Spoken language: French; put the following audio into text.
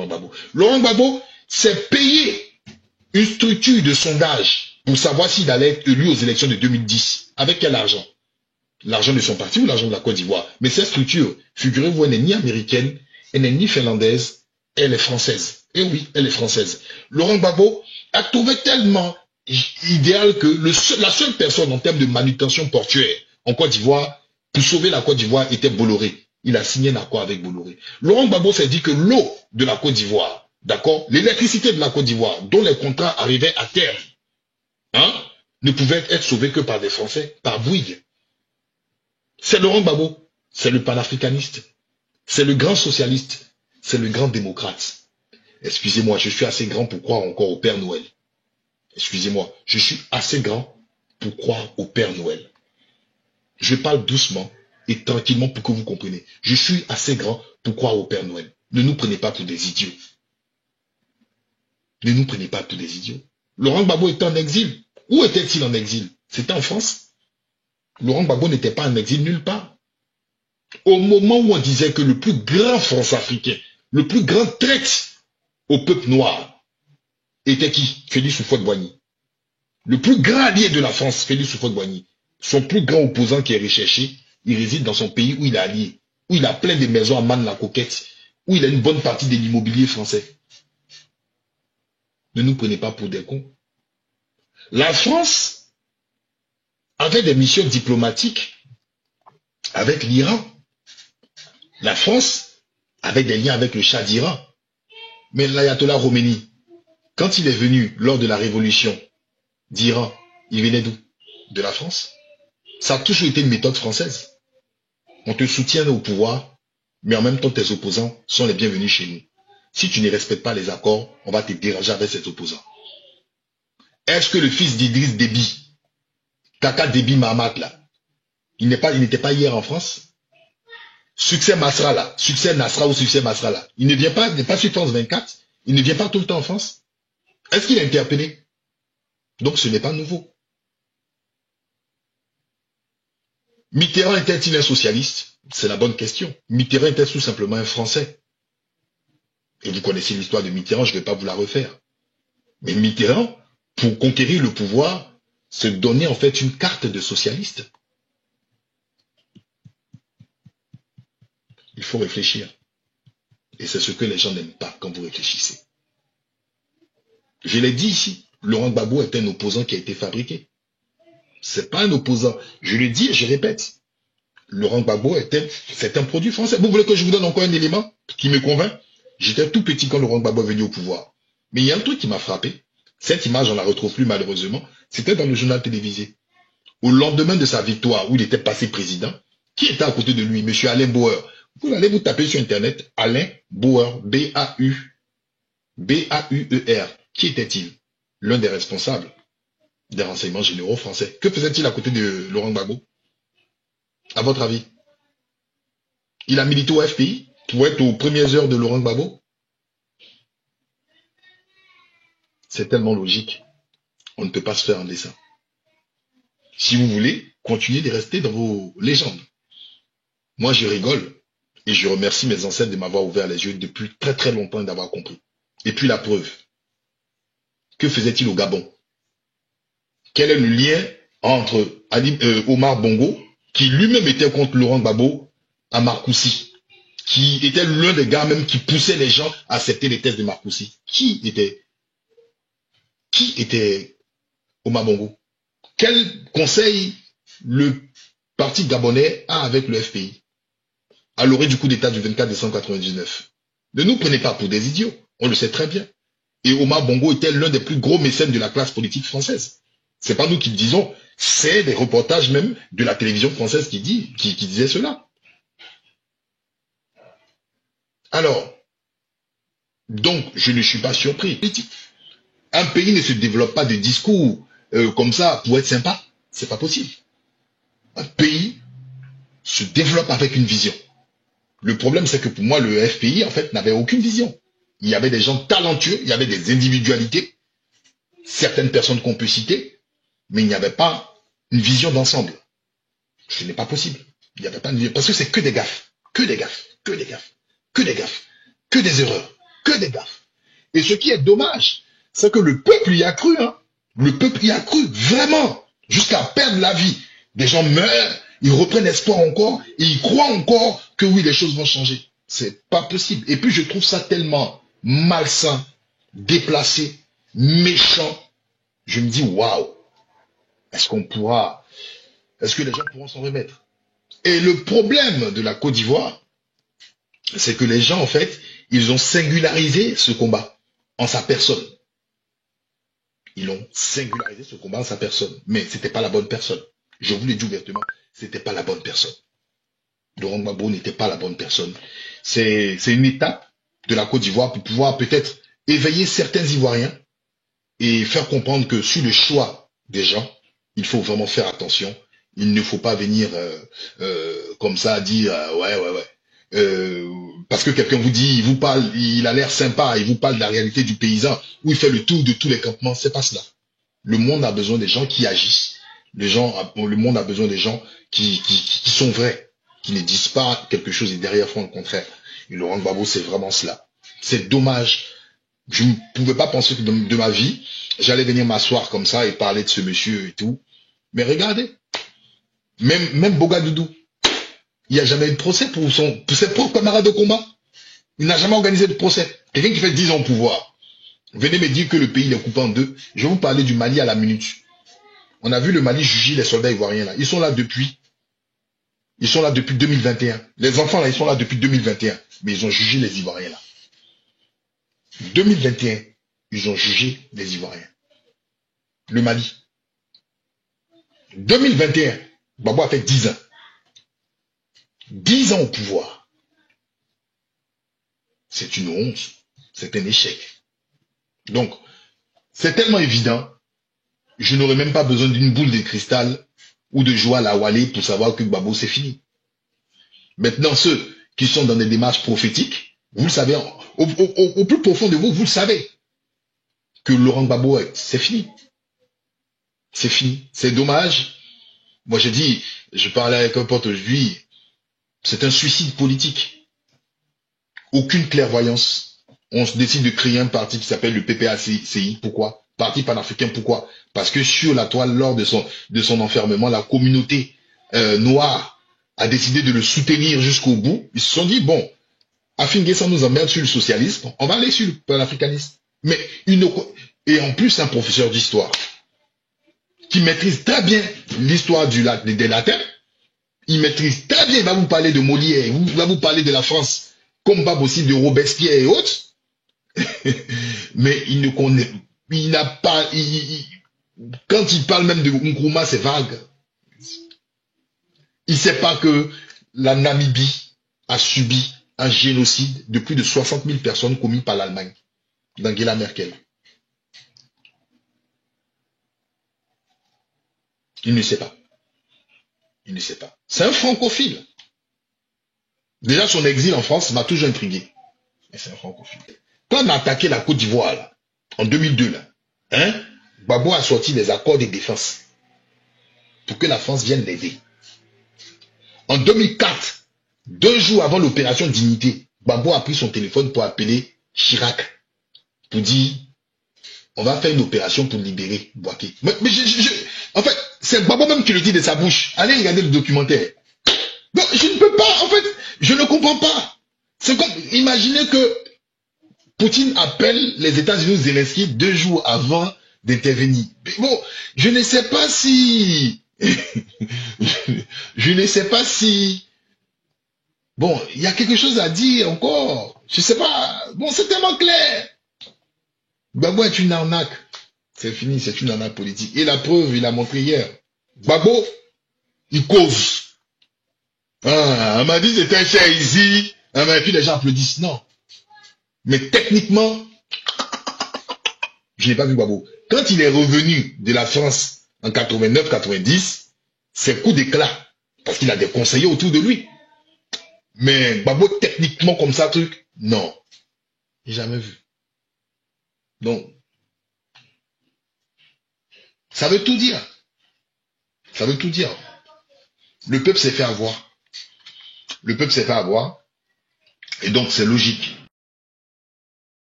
Laurent Gbagbo. Laurent Gbagbo s'est payé une structure de sondage pour savoir s'il allait être élu aux élections de 2010. Avec quel argent? L'argent de son parti ou l'argent de la Côte d'Ivoire? Mais cette structure, figurez-vous, elle n'est ni américaine, elle n'est ni finlandaise, elle est française. Et oui, elle est française. Laurent Gbagbo a trouvé tellement idéal que la seule personne en termes de manutention portuaire en Côte d'Ivoire, pour sauver la Côte d'Ivoire, était Bolloré. Il a signé un accord avec Bolloré. Laurent Gbagbo s'est dit que l'eau de la Côte d'Ivoire, d'accord, l'électricité de la Côte d'Ivoire, dont les contrats arrivaient à terme, hein, ne pouvait être sauvée que par des Français, par Bouygues. C'est Laurent Gbagbo, c'est le panafricaniste, c'est le grand socialiste, c'est le grand démocrate. Excusez-moi, je suis assez grand pour croire encore au Père Noël. Excusez-moi, je suis assez grand pour croire au Père Noël. Je parle doucement et tranquillement pour que vous compreniez. Je suis assez grand pour croire au Père Noël. Ne nous prenez pas pour des idiots. Ne nous prenez pas pour des idiots. Laurent Gbagbo était en exil. Où était-il en exil? C'était en France. Laurent Gbagbo n'était pas en exil nulle part. Au moment où on disait que le plus grand France-Africain, le plus grand traître au peuple noir, était qui? Félix Houphouët-Boigny. Le plus grand allié de la France, Félix Houphouët-Boigny. Son plus grand opposant qui est recherché, il réside dans son pays où il est allié, où il a plein de maisons à Man-la-Coquette, où il a une bonne partie de l'immobilier français. Ne nous prenez pas pour des cons. La France avait des missions diplomatiques avec l'Iran. La France avait des liens avec le Shah d'Iran. Mais l'ayatollah Khomeini, quand il est venu lors de la révolution d'Iran, il venait d'où? De la France. Ça a toujours été une méthode française. On te soutient au pouvoir, mais en même temps tes opposants sont les bienvenus chez nous. Si tu ne respectes pas les accords, on va te déranger avec ces opposants. Est-ce que le fils d'Idriss Déby, Kaka Déby Mahamat là, il n'était pas hier en France? Succès Masra là, succès Nasra ou succès Masra là, il n'est pas sur France 24, il ne vient pas tout le temps en France. Est-ce qu'il est interpellé? Donc ce n'est pas nouveau. Mitterrand était-il un socialiste? C'est la bonne question. Mitterrand était tout simplement un Français. Et vous connaissez l'histoire de Mitterrand, je ne vais pas vous la refaire. Mais Mitterrand, pour conquérir le pouvoir, se donnait en fait une carte de socialiste. Il faut réfléchir. Et c'est ce que les gens n'aiment pas quand vous réfléchissez. Je l'ai dit ici, Laurent Gbagbo est un opposant qui a été fabriqué. C'est pas un opposant. Je le dis et je répète. Laurent Gbagbo c'est un produit français. Vous voulez que je vous donne encore un élément qui me convainc? J'étais tout petit quand Laurent Gbagbo est venu au pouvoir. Mais il y a un truc qui m'a frappé. Cette image, on la retrouve plus malheureusement. C'était dans le journal télévisé. Au lendemain de sa victoire, où il était passé président, qui était à côté de lui? Monsieur Alain Bauer. Vous allez vous taper sur Internet, Alain Bauer, B-A-U-E-R. Qui était-il? L'un des responsables des renseignements généraux français. Que faisait-il à côté de Laurent Gbagbo? À votre avis? Il a milité au FPI pour être aux premières heures de Laurent Gbagbo? C'est tellement logique. On ne peut pas se faire un dessin. Si vous voulez, continuez de rester dans vos légendes. Moi, je rigole et je remercie mes ancêtres de m'avoir ouvert les yeux depuis très très longtemps et d'avoir compris. Et puis la preuve. Que faisait-il au Gabon? Quel est le lien entre Omar Bongo, qui lui-même était contre Laurent Gbagbo, à Marcoussis, qui était l'un des gars même qui poussait les gens à accepter les thèses de Marcoussis? Qui était Omar Bongo? Quel conseil le parti gabonais a avec le FPI à l'orée du coup d'État du 24 décembre 1999? Ne nous prenez pas pour des idiots, on le sait très bien. Et Omar Bongo était l'un des plus gros mécènes de la classe politique française. C'est pas nous qui le disons, c'est des reportages même de la télévision française qui disait cela. Alors, donc, je ne suis pas surpris. Un pays ne se développe pas de discours comme ça pour être sympa. C'est pas possible. Un pays se développe avec une vision. Le problème, c'est que pour moi, le FPI, en fait, n'avait aucune vision. Il y avait des gens talentueux, il y avait des individualités, certaines personnes qu'on peut citer, mais il n'y avait pas une vision d'ensemble. Ce n'est pas possible. Il n'y avait pas une vision. Parce que c'est que des gaffes, que des gaffes, que des gaffes, que des gaffes, que des erreurs. que des gaffes. Et ce qui est dommage, c'est que le peuple y a cru, hein. Le peuple y a cru, vraiment, jusqu'à perdre la vie. Des gens meurent, ils reprennent espoir encore, et ils croient encore que oui, les choses vont changer. C'est pas possible. Et puis je trouve ça tellement malsain, déplacé, méchant. Je me dis, waouh, est-ce que les gens pourront s'en remettre? Et le problème de la Côte d'Ivoire, c'est que les gens, en fait, ils ont singularisé ce combat en sa personne. Ils ont singularisé ce combat en sa personne. Mais c'était pas la bonne personne. Je vous l'ai dit ouvertement, c'était pas la bonne personne. Laurent Gbagbo n'était pas la bonne personne. C'est une étape de la Côte d'Ivoire pour pouvoir peut-être éveiller certains Ivoiriens et faire comprendre que sur le choix des gens, il faut vraiment faire attention. Il ne faut pas venir comme ça dire parce que quelqu'un vous dit, il vous parle, il a l'air sympa, il vous parle de la réalité du paysan, où il fait le tour de tous les campements, c'est pas cela. Le monde a besoin des gens qui agissent. Le monde a besoin des gens qui sont vrais, qui ne disent pas quelque chose et derrière font le contraire. Et Laurent Gbagbo, c'est vraiment cela. C'est dommage. Je ne pouvais pas penser que de ma vie, j'allais venir m'asseoir comme ça et parler de ce monsieur et tout. Mais regardez, même Bogadoudou, il n'y a jamais eu de procès pour ses propres camarades de combat. Il n'a jamais organisé de procès. Quelqu'un qui fait 10 ans au pouvoir. Venez me dire que le pays est coupé en deux. Je vais vous parler du Mali à la minute. On a vu le Mali juger les soldats ivoiriens là. Ils sont là depuis 2021. Les enfants là, ils sont là depuis 2021. Mais ils ont jugé les Ivoiriens là. 2021, ils ont jugé les Ivoiriens. Le Mali. 2021, Gbagbo a fait 10 ans. 10 ans au pouvoir. C'est une honte. C'est un échec. Donc, c'est tellement évident. Je n'aurais même pas besoin d'une boule de cristal ou de joie à la Wallé pour savoir que Gbagbo c'est fini. Maintenant, ceux qui sont dans des démarches prophétiques, vous le savez, au plus profond de vous, vous le savez, que Laurent Gbagbo, c'est fini. C'est fini. C'est dommage. Moi, j'ai dit, je parlais avec un pote aujourd'hui, c'est un suicide politique. Aucune clairvoyance. On se décide de créer un parti qui s'appelle le PPACI. Pourquoi? Parti panafricain, pourquoi? Parce que sur la toile, lors de son enfermement, la communauté noire a décidé de le soutenir jusqu'au bout. Ils se sont dit, bon, Afin ça nous emmerde sur le socialisme, on va aller sur le panafricanisme. Mais et en plus, un professeur d'histoire qui maîtrise très bien l'histoire des latins, il maîtrise très bien, il va vous parler de Molière, il va vous parler de la France, comme pas possible de Robespierre et autres. Mais il ne connaît, il n'a pas, quand il parle même de Nkrumah, c'est vague. Il ne sait pas que la Namibie a subi un génocide de plus de 60 000 personnes commis par l'Allemagne, d'Angela Merkel. Il ne sait pas. Il ne sait pas. C'est un francophile. Déjà, son exil en France m'a toujours intrigué. Mais c'est un francophile. Quand on a attaqué la Côte d'Ivoire, en 2002, Gbagbo a sorti des accords de défense pour que la France vienne l'aider. En 2004, 2 jours avant l'opération Dignité, Gbagbo a pris son téléphone pour appeler Chirac, pour dire, on va faire une opération pour libérer Bouaké. Mais en fait, c'est Gbagbo même qui le dit de sa bouche. Allez regarder le documentaire. Donc, je ne peux pas, en fait, je ne comprends pas. C'est comme, imaginez que Poutine appelle les États-Unis Zelensky 2 jours avant d'intervenir. Bon, je ne sais pas si... je ne sais pas si... Bon, il y a quelque chose à dire encore. Je ne sais pas. Bon, c'est tellement clair. Gbagbo est une arnaque. C'est fini, c'est une arnaque politique. Et la preuve, il a montré hier. Gbagbo, il cause. Ah, on m'a dit c'était un cher ici. Ah, mais puis les gens applaudissent. Non. Mais techniquement, je n'ai pas vu Gbagbo. Quand il est revenu de la France en 89-90, c'est coup d'éclat. Parce qu'il a des conseillers autour de lui. Mais Gbagbo, techniquement comme ça, truc, non. J'ai jamais vu. Donc, ça veut tout dire. Ça veut tout dire. Le peuple s'est fait avoir. Le peuple s'est fait avoir. Et donc, c'est logique